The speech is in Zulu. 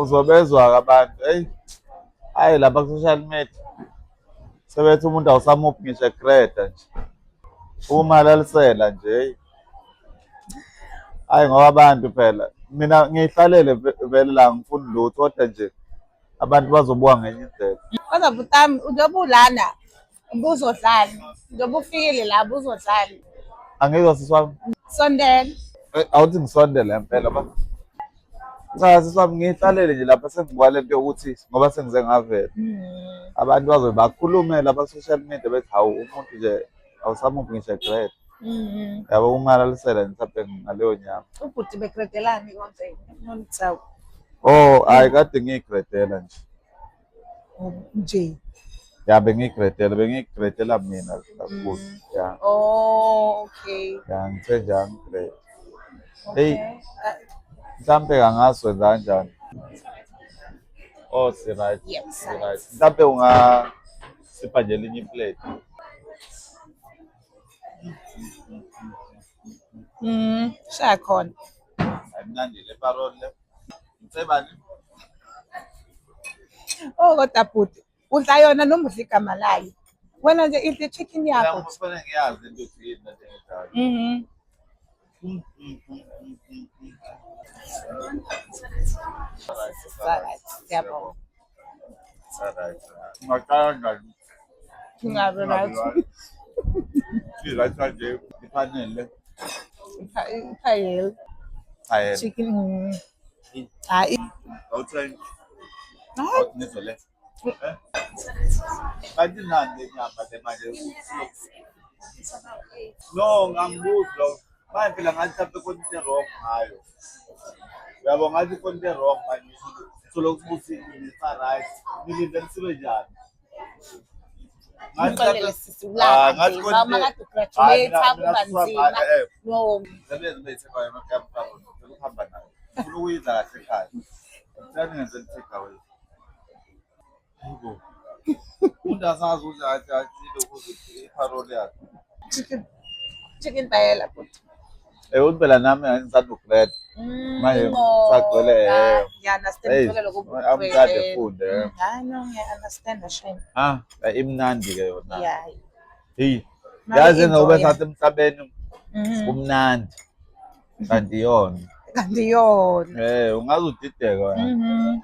uzobezwa abantu. Hayi lapha ku-social media sebethi umuntu awusamuphi ngisho egreda nje. Umalalisela nje. Hayi ngoba abantu phela mina ngiyihlalele vele la ngifuni lutho kodwa nje abantu bazobuka ngenye indlela. Kodwa butami njengoba ulana ubuzodlala. Njengoba ufikile la ubuzodlala. Angeke sisi wami. Sondela. Awuthi ngisondele impela ba. Cha sisi wami ngihlalele nje lapha sengibuka lento yokuthi ngoba sengize ngavela. Abantu bazobe bakhulume lapha ku-social media bethi hawu umuntu nje awusamuphi ngisho egreda. Yabo umalalisela mhlawumbe ngaleyo nyama. Ubhuti begredelani konke nonitsawu. Oh, hayi kade ngiyigredela nje. Nje. Ya bengiyigredela mina kakhulu. Ya. Oh, okay. Ya ngithe nje angigrede. Hey. Mhlambe kangaswenza kanjani? Oh, si right. Yes. Si right. Mhlambe ungasipha nje elinye iplate. Shaya khona. Ayimnandi le parole le. Msebani? Oh, kodwa bhuti udla yona noma udla igama layo. Wena nje idla chicken yakho. Kufanele ngiyazi into ukuthi yini nje ngidala. Alright, siyabonga. Alright. Ngaqala njani? Kungabe right. Right nje ifanele. Iphayel. Hayi. Chicken. Hayi. Awuthini? Hayi. Nizole. Kanti nani inyama le manje? No, ngambuzo. Manje phela ngathi mhlawumbe khona into wrong ngayo. Uyabo ngathi khona into wrong manje. Soloku ukuthi nisa right. Nilinde nisibe njani? Ngicela sisibulala nje mama kade graduate akubanzima. No. Sebenze bese kwaye emakhaya ukuhamba nayo. Ufuna ukuyidla kahle ekhaya. Ngicela ngenze take away. Hayibo. Umuntu asazi ukuthi athile ukuthi iparole yakhe. Chicken paella bhuti. Uthi phela nami ngisanda ugrade. Manje sagcwele Ngiya-understand lokho. amkade food Hayi no, ngiya-understand shame. Imnandi ke yona. Yeah. Hey. Yazi ngoba sathi emhlabeni kumnandi. Kanti yona. Kanti yona. Ungaze udideka wena.